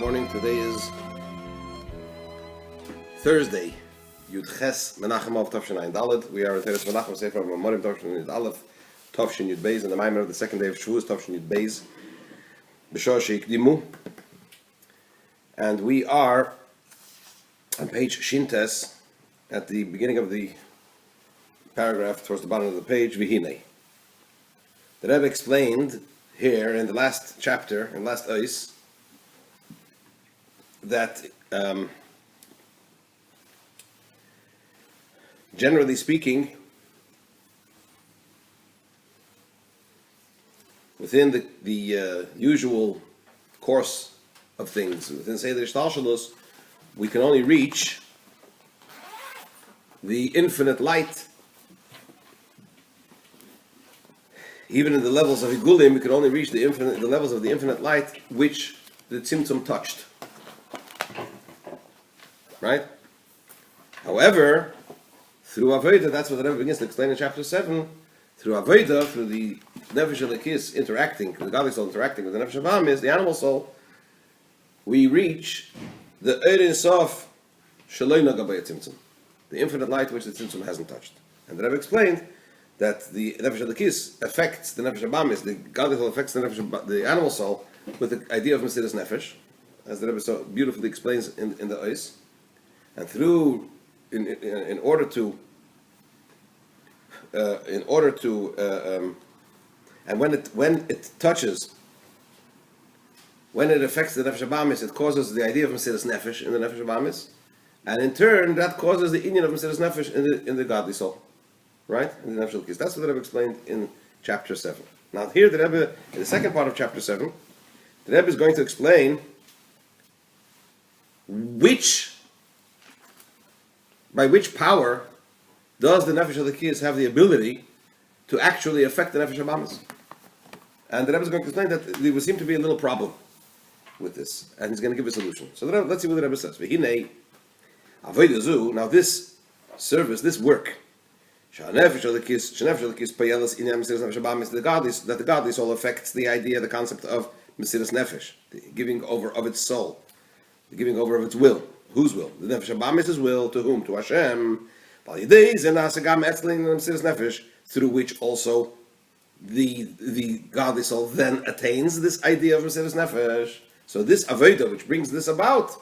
morning. Today is Thursday, Yud Ches Menachem of Tavshin Ayin Dalet. We are in Teres Menachem Sefer Mamar Tavshin Yud Aleph, Tavshin Yud Beis, and the Maimer of the second day of Shavuos Tavshin Yud Beis, Shehikdimu, and we are on page Shintes at the beginning of the paragraph towards the bottom of the page. Vihine. The Rebbe explained here in the last chapter, in last ois, that generally speaking, within the usual course of things, within Seder Shtalshalos, we can only reach the infinite light. Even in the levels of Igulim, we can only reach the levels of the infinite light which the Tzimtzum touched. Right? However, through Avodah, that's what the Rebbe begins to explain in chapter 7. Through Avodah, through the Nefesh Elokis interacting, the godly soul interacting with the Nefesh Habamis, the animal soul, we reach the Ein Sof Sheloi Naga B'Yei Tzimtzum, the infinite light which the Tzimtzum hasn't touched. And the Rebbe explained that the Nefesh Elokis affects the Nefesh Habamis, the godly soul affects the animal soul with the idea of Mesiras Nefesh, as the Rebbe so beautifully explains in the Ois. And through, in order to, and when it touches, when it affects the Nefesh Habamis, it causes the idea of Mesiras Nefesh in the Nefesh Habamis, and in turn that causes the inyan of Mesiras Nefesh in the godly soul, right? In the Nefesh Elokis. That's what the Rebbe explained in chapter 7. Now here the Rebbe, in the second part of chapter 7, the Rebbe is going to explain by which power does the Nefesh Elokis have the ability to actually affect the Nefesh Habamis? And the Rebbe is going to explain that there would seem to be a little problem with this, and he's going to give a solution. So let's see what the Rebbe says. Now this service, this work, that the godly soul affects the idea, the concept of Mesiras Nefesh, the giving over of its soul, the giving over of its will. Whose will? The Nefesh Habamis' will. To whom? To Hashem. Through which also the godly soul then attains this idea of Mesiras Nefesh. So this Avodah, which brings this about,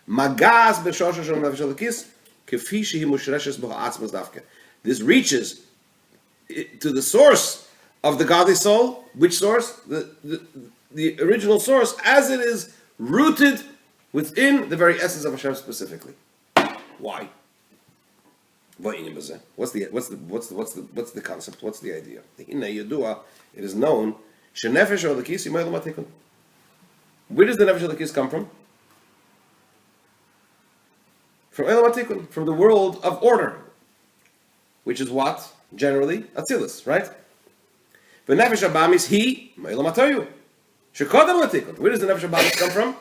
Magaz b'shosha shel Nefesh Elokis, kefi shehi mushreshes b'ha'atzmos dafke. This reaches to the source of the godly soul. Which source? The original source, as it is rooted within the very essence of Hashem specifically. Why? What's the concept? What's the idea? It is known. Where does the Nefesh Elokis come from? From Elam HaTikun, from the world of order, which is what? Generally, Atzilus, right? The Nefesh Habamis, Elam HaToyu. Shekodem HaTikun. Where does the Nefesh Habamis come from?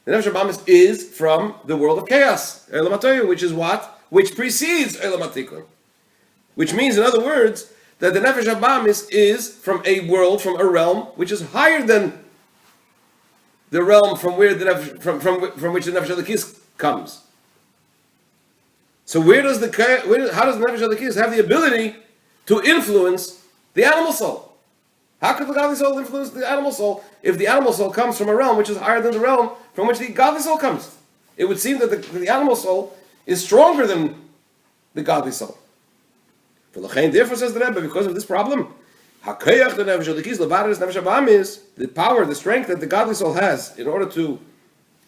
The Nefesh Habamis is from the world of chaos, Elam HaToyu, which is what? Which precedes Elam HaTikun. Which means, in other words, that the Nefesh Habamis is from a world, from a realm, which is higher than the realm from which the Nefesh Elokis comes. So how does the Nefesh Elokis have the ability to influence the animal soul? How could the godly soul influence the animal soul if the animal soul comes from a realm which is higher than the realm from which the godly soul comes? It would seem that the animal soul is stronger than the godly soul. Therefore, says the Rebbe, because of this problem, the power, the strength that the godly soul has in order to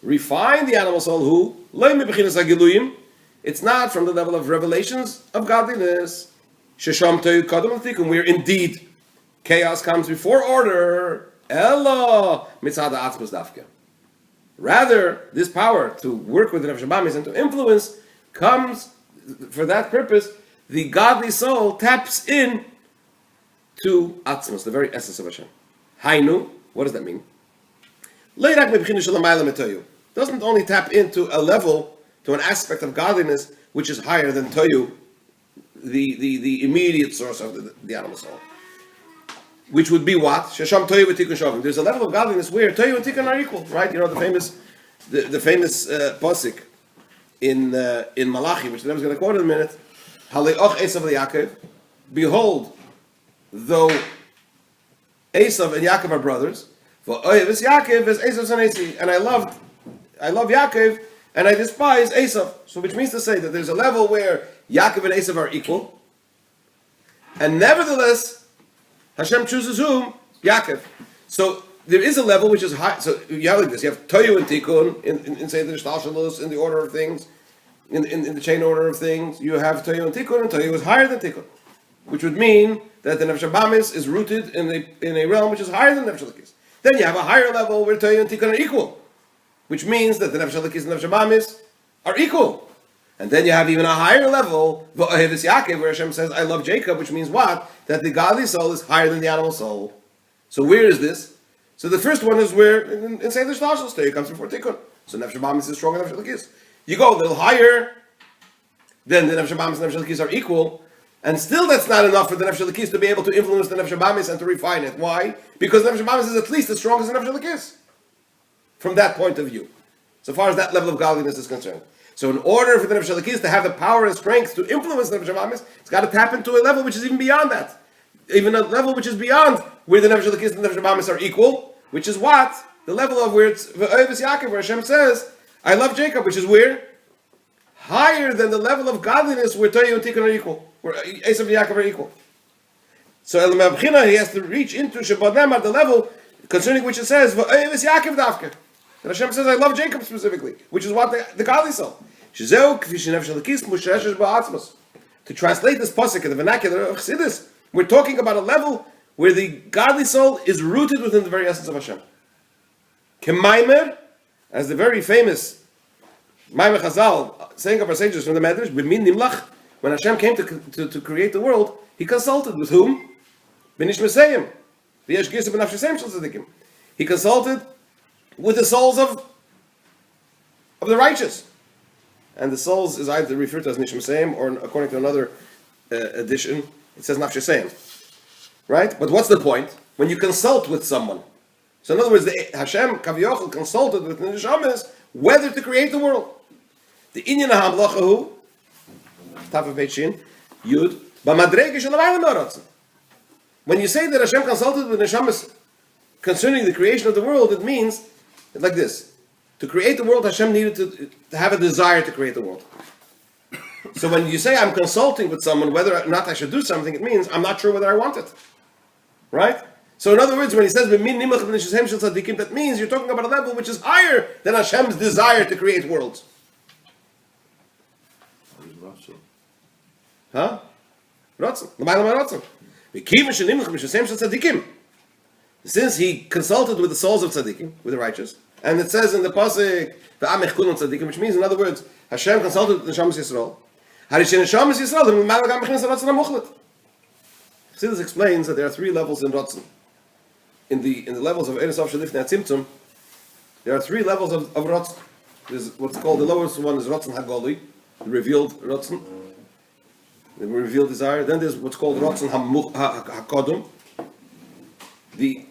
refine the animal soul, it's not from the level of revelations of godliness, where indeed chaos comes before order. Rather, this power to work with the Nefesh Habamis and to influence comes, for that purpose, the godly soul taps in to Atzmos, the very essence of Hashem. Hainu, what does that mean? Doesn't only tap into a level, to an aspect of godliness which is higher than Toyu, the immediate source of the animal soul. which would be what? Shesham Toyu v'Tikun Shavim. There's a level of godliness where Toyu and Tikun are equal, right? You know the famous the famous pasuk in Malachi, which the Rebbe is going to quote in a minute. Haleoch Esav Yaakov, behold, though Esav and Yaakov are brothers, v'oyeves Yaakov is Esav Sanesi, and I love Yaakov and I despise Esav. So, which means to say that there's a level where Yaakov and Esav are equal, and nevertheless, Hashem chooses whom? Yaakov. So there is a level which is high. So you have like this. You have Toyu and Tikkun in say the Shtalshalus, in the order of things, in the chain order of things. You have Toyu and Tikkun, and Toyu is higher than Tikkun, which would mean that the Nefesh Habamis is rooted in a realm which is higher than Nefesh Elokis. Then you have a higher level where Toyu and Tikkun are equal, which means that the Nefesh Elokis and Nefesh Habamis are equal. And then you have even a higher level, V'oheves Yaakov, where Hashem says, I love Jacob, which means what? That the godly soul is higher than the animal soul. So where is this? So the first one is where, in Seder Shtashel, Toyu comes before Tikkun. So Nefesh Habamis is stronger than Nefesh Elokis. You go a little higher, then the Nefesh Habamis and Nefesh Elokis are equal, and still that's not enough for the Nefesh Elokis to be able to influence the Nefesh Habamis and to refine it. Why? Because Nefesh Habamis is at least as strong as the Nefesh Elokis. From that point of view. So far as that level of godliness is concerned. So in order for the Nefesh Elokis to have the power and strength to influence the Nefesh Habamis, it's got to tap into a level which is even beyond that. Even a level which is beyond where the Nefesh Elokis and the Nefesh Habamis are equal, which is what? The level of where it's V'oheves Yaakov, where Hashem says, I love Jacob, which is where? Higher than the level of godliness where Toyu and Tikkun are equal, where Esav and Yaakov are equal. So El Mabchina, he has to reach into Shabbat Nemar, the level concerning which it says, V'oheves Yaakov Dafka. And Hashem says, I love Jacob specifically, which is what the godly soul. To translate this pasuk in the vernacular of Chassidus, we're talking about a level where the godly soul is rooted within the very essence of Hashem. Kemaimer, as the very famous Maimer Chazal, saying of our sages from the Medrash, B'min Nimlach, when Hashem came to create the world, He consulted with whom? B'nish Mesayim. V'yesh Girsa b'nafsh Yisayim shel tzadikim. He consulted with the souls of the righteous. And the souls is either referred to as Nish Mesayim, or according to another edition, it says Nafsh Yisayim. Right? But what's the point? When you consult with someone. So in other words, Hashem, Kaviochel, consulted with the Neshamas whether to create the world. The Inyan HaMlachahu, Taf of Shin, Yud, B'madrege Shalamayim Naratzim. When you say that Hashem consulted with Neshamas concerning the creation of the world, it means like this. To create the world, Hashem needed to have a desire to create the world. So when you say I'm consulting with someone whether or not I should do something, it means I'm not sure whether I want it. Right? So in other words, when he says that means you're talking about a level which is higher than Hashem's desire to create worlds. Huh? Since he consulted with the souls of tzaddikim, with the righteous, and it says in the pasuk, which means, in other words, Hashem consulted with the Neshamas Yisrael. Chassidus explains that there are three levels in Ratzon. In the levels of Eres Av Shalifnei Atzimtzum, there are three levels of Ratzon. There's what's called, the lowest one is Ratzon Hagoli, the revealed Ratzon, the revealed desire. Then there's what's called Ratzon HaKodum, the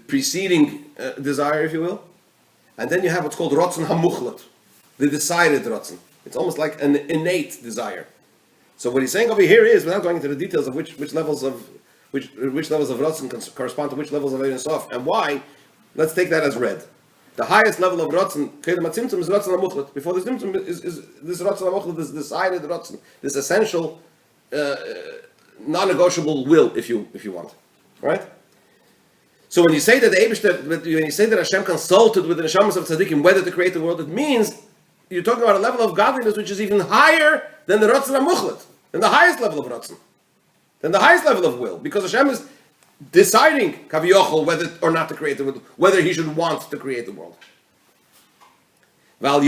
preceding desire, if you will. And then you have what's called Ratzon HaMuchlat, the decided Ratzon. It's almost like an innate desire. So what he's saying over here is, without going into the details of which levels of Ratzon correspond to which levels of Ein Sof and why, let's take that as read. The highest level of Ratzon, Kedem HaTzimtzum, is Ratzon HaMuchlat. Before this Tzimtzum is this Ratzon HaMuchlat, this decided Ratzon, this essential, non-negotiable will, if you want, right? So when you say that Hashem consulted with the neshamas of tzaddikim whether to create the world, it means you're talking about a level of godliness which is even higher than the Ratzon HaMuchlat, than the highest level of Ratzon, than the highest level of will, because Hashem is deciding Kaviochel whether or not to create the world, whether He should want to create the world. And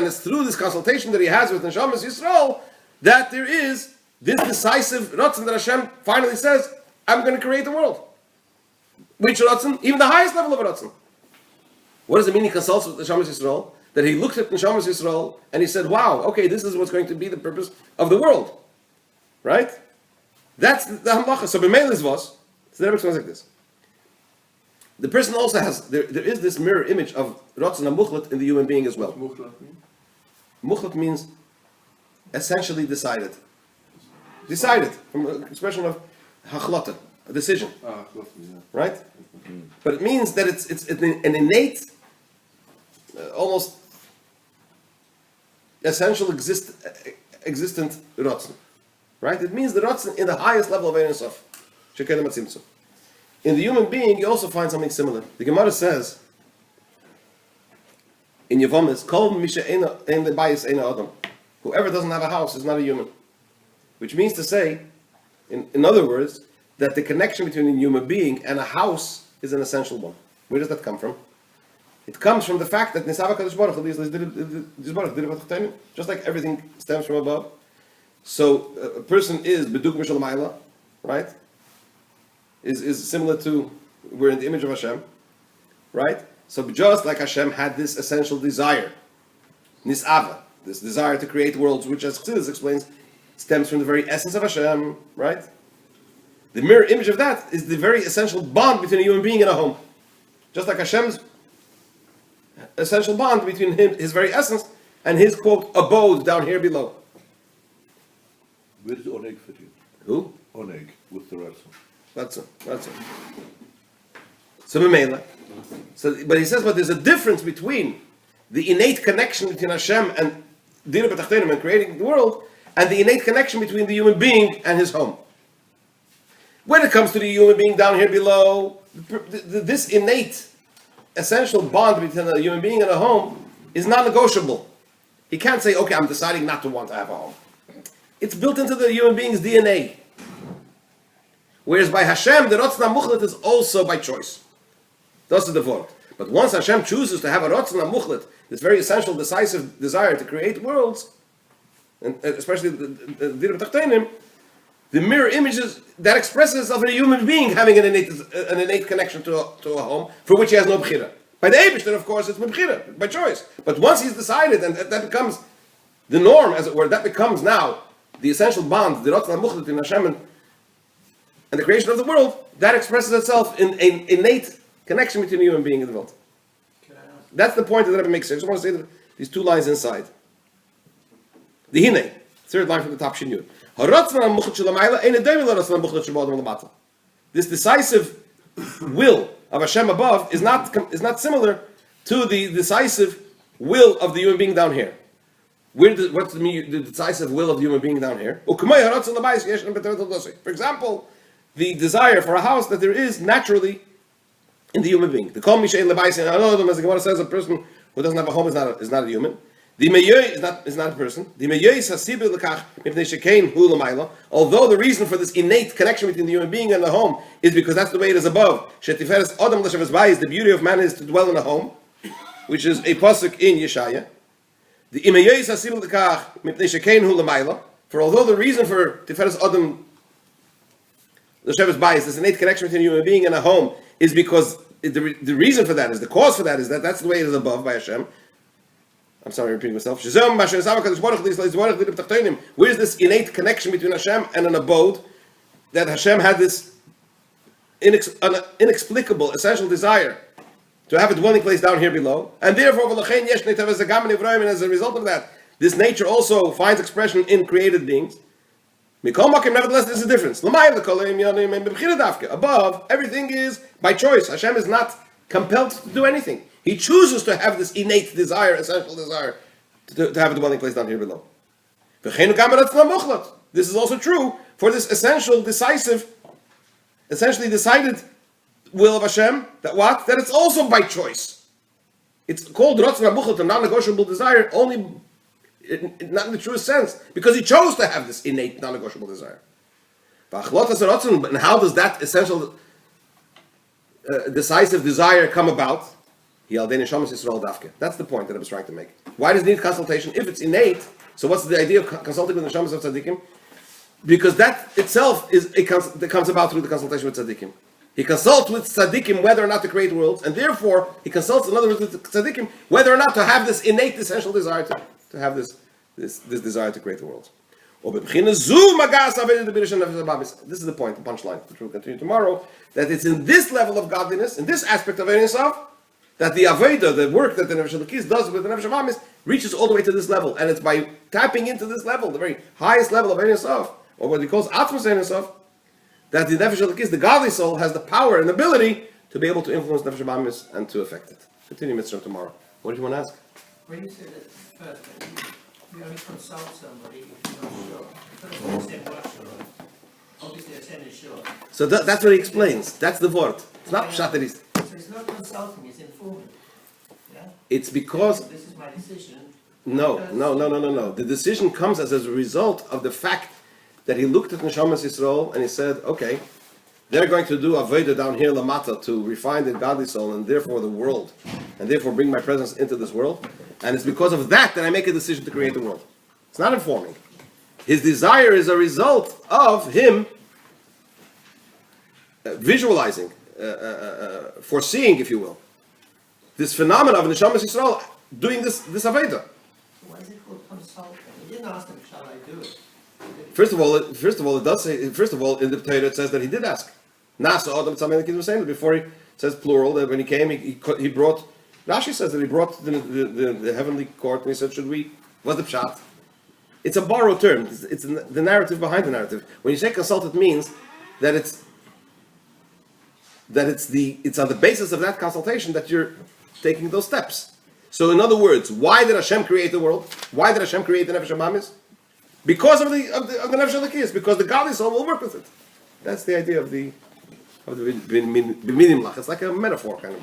it's through this consultation that He has with Neshamas Yisrael that there is this decisive Ratzon that Hashem finally says, I'm going to create the world. Which Ratzon? Even the highest level of Ratzon. What does it mean He consults with Neshamas Yisrael? That He looked at Neshamas Yisrael and He said, wow, okay, this is what's going to be the purpose of the world. Right? That's the Hamlacha. So B'meil is was. So the Rebbe explains like this. the person also has, there is this mirror image of Ratzon HaMuchlat in the human being as well. Muchlat means essentially decided. Decided, from the expression of hachlata, a decision. Right? But it means that it's an innate, almost essential existent Ratzon. Right? It means the Ratzon in the highest level of Ein Sof. Shehikdimu Tzimtzum. In the human being, you also find something similar. The Gemara says in Yevomis, Kol Misha Eina Bayis Eina Adam. Whoever doesn't have a house is not a human. Which means to say, in other words, that the connection between a human being and a house is an essential one. Where does that come from? It comes from the fact that Nisava Kadosh Baruch Hu, just like everything stems from above. So a person is Beduk Mishal Maila, right? Is similar to, we're in the image of Hashem, right? So just like Hashem had this essential desire, Nisava, this desire to create worlds, which as Chassidus explains, stems from the very essence of Hashem, right? The mirror image of that is the very essential bond between a human being and a home. Just like Hashem's essential bond between him, his very essence, and his, quote, abode down here below. Where is Oneg fit in? Who? Oneg, with the Ratzon. That's it. So Memela. But he says, but there's a difference between the innate connection between Hashem and Dira B'Tachtenim and creating the world, and the innate connection between the human being and his home. When it comes to the human being down here below, this innate, essential bond between a human being and a home is non-negotiable. He can't say, okay, I'm deciding not to want to have a home. It's built into the human being's DNA. Whereas by Hashem, the Ratzon HaMuchlat is also by choice. That's the word. But once Hashem chooses to have a Ratzon HaMuchlat, this very essential, decisive desire to create worlds, and especially the Dira B'Tachtenim, the mirror images that expresses of a human being having an innate connection to a home for which he has no b'chira. By the Eibishter, of course, it's b'chira, by choice. But once he's decided, and that becomes the norm, as it were, that becomes now the essential bond, the Ratzon HaMuchlat in Hashem and the creation of the world, that expresses itself in an innate connection between a human being and the world. That's the point that the Rebbe makes here. I just want to say that these two lines inside. The Hine, third line from the top Shiur. This decisive will of Hashem above is not similar to the decisive will of the human being down here. What's the decisive will of the human being down here? For example, the desire for a house that there is naturally in the human being. The Kol Misha Ein Lebayis Ein Adam, as the Gemara says, a person who doesn't have a home is not a human. The Meyoi is not a person. The Meyoi is Hasibil Lekach Mipnei Shekein Hu L'mayla. Although the reason for this innate connection between the human being and the home is because that's the way it is above. Shetiferes Adam L'Shavas Bayis, the beauty of man is to dwell in a home, which is a pasuk in Yeshaya. The Meyoi is Hasibil Lekach Mipnei Shekein Hu L'mayla. For although the reason for Tiferes Adam L'Shavas Bayis, this innate connection between a human being and a home, is because the reason for that is, the cause for that is that that's the way it is above by Hashem. I'm sorry, repeating myself. Where is this innate connection between Hashem and an abode that Hashem had this inexplicable, essential desire to have a dwelling place down here below, and therefore, and as a result of that, this nature also finds expression in created beings. Nevertheless, there's a difference. Above, everything is by choice. Hashem is not compelled to do anything. He chooses to have this innate desire, essential desire, to have a dwelling place down here below. This is also true for this essential, decisive, essentially decided will of Hashem, that what? That it's also by choice. It's called Ratzon HaMuchlat, a non-negotiable desire, only not in the truest sense, because he chose to have this innate, non-negotiable desire. And how does that essential, decisive desire come about? That's the point that I was trying to make. Why does it need consultation? If it's innate, so what's the idea of consulting with the Neshamas of Tzaddikim? Because that itself that comes about through the consultation with Tzaddikim. He consults with Tzaddikim whether or not to create worlds, and therefore he consults, in other words, with Tzaddikim whether or not to have this innate, essential desire to have this desire to create the world. This is the point, the punchline, which we'll continue tomorrow, that it's in this level of godliness, in this aspect of Ein Sof, that the Aveda, the work that the Nefesh Elokis does with the Nefesh Abamis, reaches all the way to this level. And it's by tapping into this level, the very highest level of Ein Sof, or what he calls Atmos Ein Sof, that the Nefesh Elokis, the godly soul, has the power and ability to be able to influence Nefesh Abamis and to affect it. Continue Mitzvah tomorrow. What do you want to ask? When you said it first, you only consult somebody if you're not sure. First, you said what sure. Obviously, I said it's sure. So that's what he explains. That's the word. It's not pshat that he's... So it's not consulting, it's informing. Yeah? It's because... This is my decision. No. The decision comes as a result of the fact that he looked at Neshamas Yisrael and he said, okay, they're going to do Aveda down here, Lamata, to refine the godly soul and therefore the world, and therefore bring my presence into this world. And it's because of that I make a decision to create the world. It's not informing. His desire is a result of him visualizing, foreseeing, if you will, this phenomenon of Neshamas Yisrael doing this Aveda. Why is it called consulting? He didn't ask him, shall I do it? First of all, it does say. First of all, in the Torah it says that he did ask. Nasa Adam Tzamei Lekim saying before he says plural. That when he came, he brought. Rashi says that he brought the heavenly court and he said, "Should we?" What's the pshat? It's a borrowed term. It's the narrative behind the narrative. When you say consult, it means that it's on the basis of that consultation that you're taking those steps. So, in other words, why did Hashem create the world? Why did Hashem create the Nefesh Abamis? Because of the Nefesh Elokis, because the godly soul will work with it. That's the idea of the B'minim Lach. It's like a metaphor kind of.